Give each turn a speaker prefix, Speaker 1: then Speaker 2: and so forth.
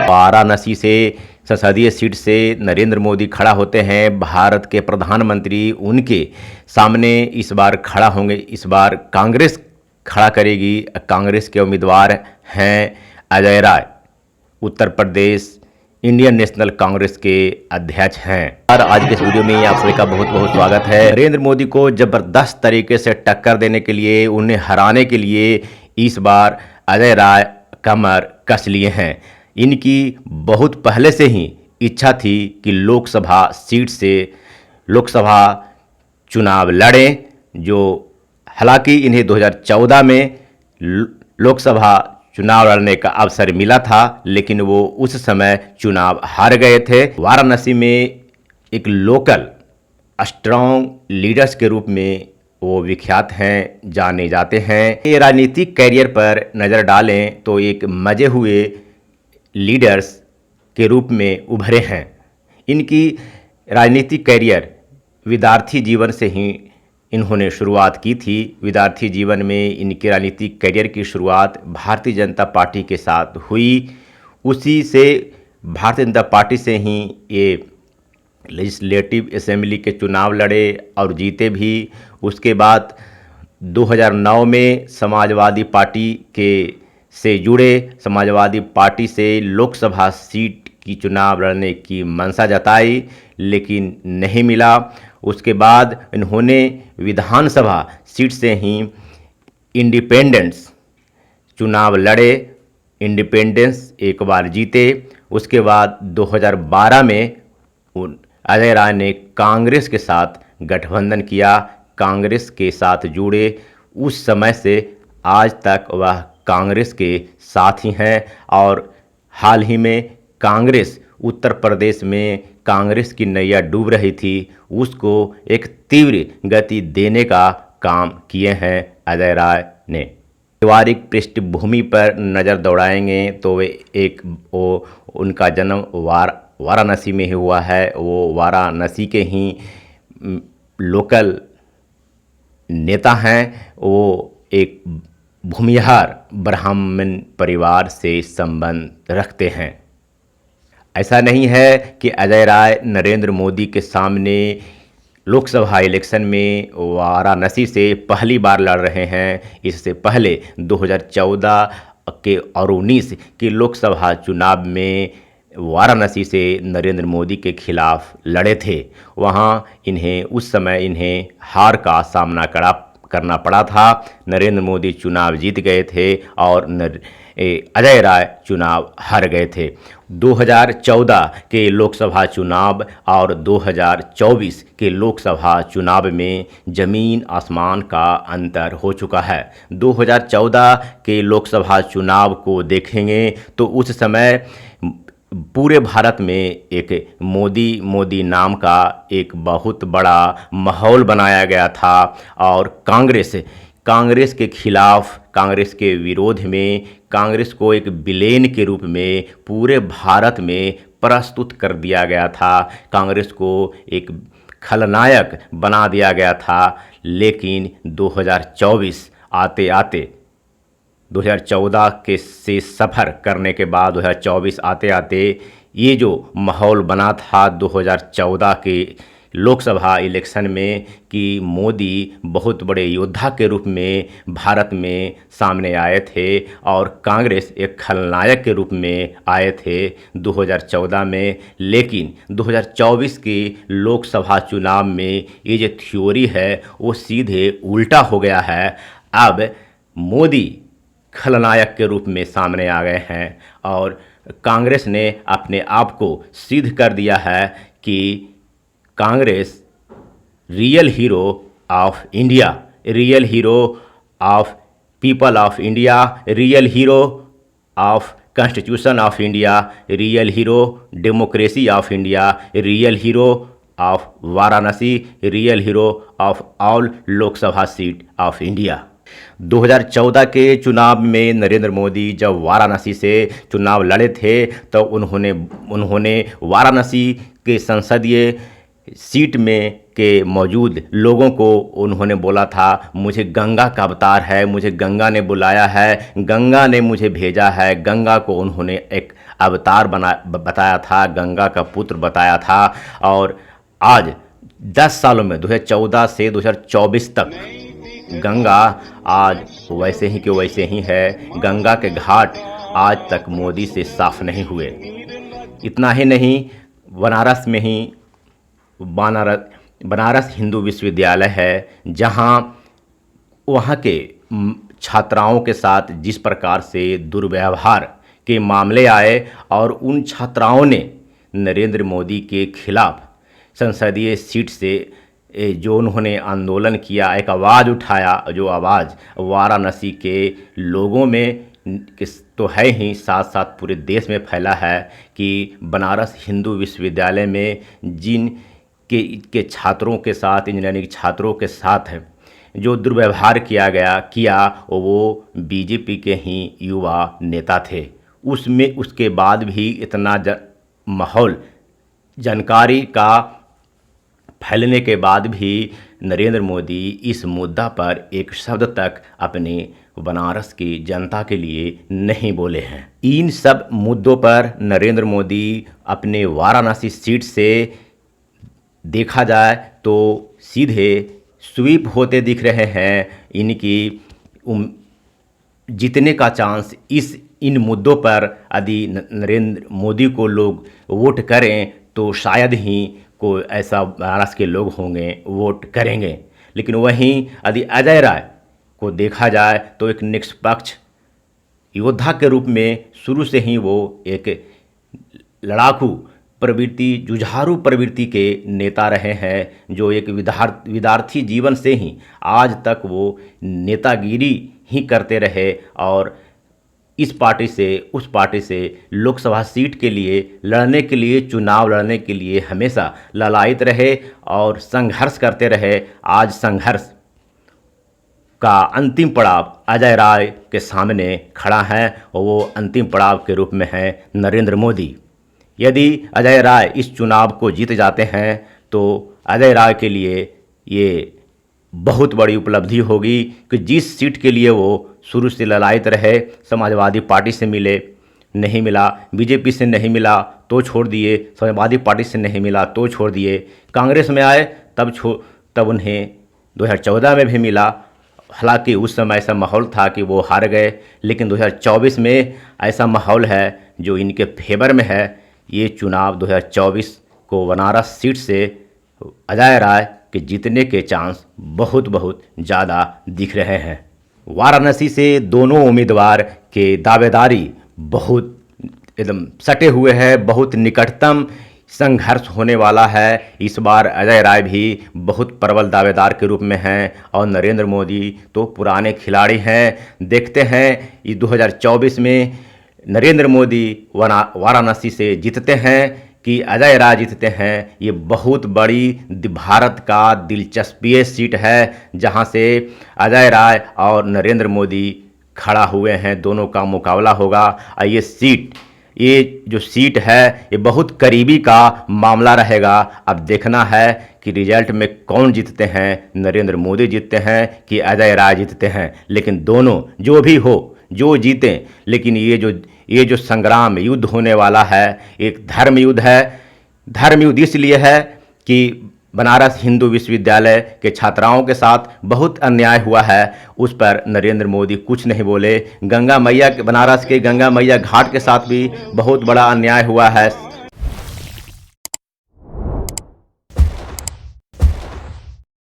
Speaker 1: वाराणसी से संसदीय सीट से नरेंद्र मोदी खड़ा होते हैं। भारत के प्रधानमंत्री उनके सामने इस बार खड़ा होंगे। इस बार कांग्रेस खड़ा करेगी। कांग्रेस के उम्मीदवार हैं अजय राय, उत्तर प्रदेश इंडियन नेशनल कांग्रेस के अध्यक्ष हैं। और आज के इस वीडियो में आप सभी का बहुत बहुत स्वागत है। नरेंद्र मोदी को जबरदस्त तरीके से टक्कर देने के लिए, उन्हें हराने के लिए इस बार अजय राय कमर कस लिए हैं। इनकी बहुत पहले से ही इच्छा थी कि लोकसभा सीट से लोकसभा चुनाव लड़ें, जो हालांकि इन्हें 2014 में लोकसभा चुनाव लड़ने का अवसर मिला था, लेकिन वो उस समय चुनाव हार गए थे। वाराणसी में एक लोकल स्ट्रॉन्ग लीडर्स के रूप में वो विख्यात हैं, जाने जाते हैं। ये राजनीतिक कैरियर पर नज़र डालें तो एक मजे हुए लीडर्स के रूप में उभरे हैं। इनकी राजनीतिक कैरियर विद्यार्थी जीवन से ही इन्होंने शुरुआत की थी। विद्यार्थी जीवन में इनके राजनीतिक करियर की शुरुआत भारतीय जनता पार्टी के साथ हुई। उसी से भारतीय जनता पार्टी से ही ये लेजिस्लेटिव असेंबली के चुनाव लड़े और जीते भी। उसके बाद 2009 में समाजवादी पार्टी के से जुड़े। समाजवादी पार्टी से लोकसभा सीट की चुनाव लड़ने की मंशा जताई, लेकिन नहीं मिला। उसके बाद इन्होंने विधानसभा सीट से ही इंडिपेंडेंस चुनाव लड़े। इंडिपेंडेंस एक बार जीते। उसके बाद 2012 में अजय राय ने कांग्रेस के साथ गठबंधन किया, कांग्रेस के साथ जुड़े। उस समय से आज तक वह कांग्रेस के साथ ही हैं और हाल ही में कांग्रेस उत्तर प्रदेश में कांग्रेस की नैया डूब रही थी, उसको एक तीव्र गति देने का काम किए हैं अजय राय ने। पारिवारिक पृष्ठभूमि पर नज़र दौड़ाएंगे तो उनका जन्म वाराणसी में ही हुआ है। वो वाराणसी के ही लोकल नेता हैं। वो एक भूमिहार ब्राह्मण परिवार से संबंध रखते हैं। ऐसा नहीं है कि अजय राय नरेंद्र मोदी के सामने लोकसभा इलेक्शन में वाराणसी से पहली बार लड़ रहे हैं। इससे पहले 2014 के और 19 के लोकसभा चुनाव में वाराणसी से नरेंद्र मोदी के खिलाफ लड़े थे। वहां उस समय इन्हें हार का सामना करना पड़ा था। नरेंद्र मोदी चुनाव जीत गए थे और अजय राय चुनाव हार गए थे। 2014 के लोकसभा चुनाव और 2024 के लोकसभा चुनाव में ज़मीन आसमान का अंतर हो चुका है। 2014 के लोकसभा चुनाव को देखेंगे तो उस समय पूरे भारत में एक मोदी नाम का एक बहुत बड़ा माहौल बनाया गया था और कांग्रेस के खिलाफ, कांग्रेस के विरोध में, कांग्रेस को एक विलेन के रूप में पूरे भारत में प्रस्तुत कर दिया गया था। कांग्रेस को एक खलनायक बना दिया गया था। लेकिन 2024 आते आते 2014 के से सफ़र करने के बाद 2024 आते आते ये जो माहौल बना था 2014 के लोकसभा इलेक्शन में कि मोदी बहुत बड़े योद्धा के रूप में भारत में सामने आए थे और कांग्रेस एक खलनायक के रूप में आए थे 2014 में। लेकिन 2024 के लोकसभा चुनाव में ये जो थ्योरी है वो सीधे उल्टा हो गया है। अब मोदी खलनायक के रूप में सामने आ गए हैं और कांग्रेस ने अपने आप को सिद्ध कर दिया है कि Congress real hero of India, real hero of people of India, real hero of constitution of India, real hero democracy of India, real hero of Varanasi, real hero of all Lok Sabha seat of India. 2014 के चुनाव में नरेंद्र मोदी जब वाराणसी से चुनाव लड़े थे तो उन्होंने वाराणसी के संसदीय सीट में के मौजूद लोगों को उन्होंने बोला था, मुझे गंगा का अवतार है, मुझे गंगा ने बुलाया है, गंगा ने मुझे भेजा है। गंगा को उन्होंने एक अवतार बताया था, गंगा का पुत्र बताया था। और आज 10 सालों में 2014 से 2024 तक गंगा आज वैसे ही के वैसे ही है। गंगा के घाट आज तक मोदी से साफ नहीं हुए। इतना ही नहीं, बनारस में ही बनारस हिंदू विश्वविद्यालय है, जहां वहां के छात्राओं के साथ जिस प्रकार से दुर्व्यवहार के मामले आए और उन छात्राओं ने नरेंद्र मोदी के खिलाफ संसदीय सीट से जो उन्होंने आंदोलन किया, एक आवाज़ उठाया, जो आवाज़ वाराणसी के लोगों में तो है ही, साथ साथ पूरे देश में फैला है कि बनारस हिंदू विश्वविद्यालय में जिन के छात्रों के साथ, इंजीनियरिंग छात्रों के साथ जो दुर्व्यवहार किया वो बीजेपी के ही युवा नेता थे। उसके बाद भी इतना माहौल जानकारी का फैलने के बाद भी नरेंद्र मोदी इस मुद्दा पर एक शब्द तक अपने बनारस की जनता के लिए नहीं बोले हैं। इन सब मुद्दों पर नरेंद्र मोदी अपने वाराणसी सीट से देखा जाए तो सीधे स्वीप होते दिख रहे हैं। इनकी जीतने का चांस इन मुद्दों पर यदि नरेंद्र मोदी को लोग वोट करें तो शायद ही कोई ऐसा बनारस के लोग होंगे वोट करेंगे। लेकिन वहीं यदि अजय राय को देखा जाए तो एक निष्पक्ष योद्धा के रूप में शुरू से ही वो एक लड़ाकू प्रवृत्ति, जुझारू प्रवृत्ति के नेता रहे हैं, जो एक विद्यार्थी जीवन से ही आज तक वो नेतागिरी ही करते रहे और इस पार्टी से उस पार्टी से लोकसभा सीट के लिए लड़ने के लिए, चुनाव लड़ने के लिए हमेशा ललायित रहे और संघर्ष करते रहे। आज संघर्ष का अंतिम पड़ाव अजय राय के सामने खड़ा है और वो अंतिम पड़ाव के रूप में है नरेंद्र मोदी। यदि अजय राय इस चुनाव को जीत जाते हैं तो अजय राय के लिए ये बहुत बड़ी उपलब्धि होगी कि जिस सीट के लिए वो शुरू से ललायित रहे, समाजवादी पार्टी से नहीं मिला, बीजेपी से नहीं मिला तो छोड़ दिए, समाजवादी पार्टी से नहीं मिला तो छोड़ दिए, कांग्रेस में आए तब उन्हें 2014 में भी मिला। हालांकि उस समय ऐसा माहौल था कि वो हार गए, लेकिन 2024 में ऐसा माहौल है जो इनके फेवर में है। ये चुनाव 2024 को बनारस सीट से अजय राय के जीतने के चांस बहुत ज़्यादा दिख रहे हैं। वाराणसी से दोनों उम्मीदवार के दावेदारी बहुत एकदम सटे हुए हैं, बहुत निकटतम संघर्ष होने वाला है। इस बार अजय राय भी बहुत प्रबल दावेदार के रूप में हैं और नरेंद्र मोदी तो पुराने खिलाड़ी हैं। देखते हैं इस 2024 में नरेंद्र मोदी वाराणसी से जीतते हैं कि अजय राय जीतते हैं। ये बहुत बड़ी भारत का दिलचस्पी सीट है, जहां से अजय राय और नरेंद्र मोदी खड़ा हुए हैं, दोनों का मुकाबला होगा। और ये जो सीट है ये बहुत करीबी का मामला रहेगा। अब देखना है कि रिजल्ट में कौन जीतते हैं, नरेंद्र मोदी जीतते हैं कि अजय राय जीतते हैं। लेकिन दोनों जो भी हो, जो जीतें, लेकिन ये जो संग्राम युद्ध होने वाला है एक धर्म युद्ध है। धर्म युद्ध इसलिए है कि बनारस हिंदू विश्वविद्यालय के छात्राओं के साथ बहुत अन्याय हुआ है, उस पर नरेंद्र मोदी कुछ नहीं बोले। बनारस के गंगा मैया घाट के साथ भी बहुत बड़ा अन्याय हुआ है।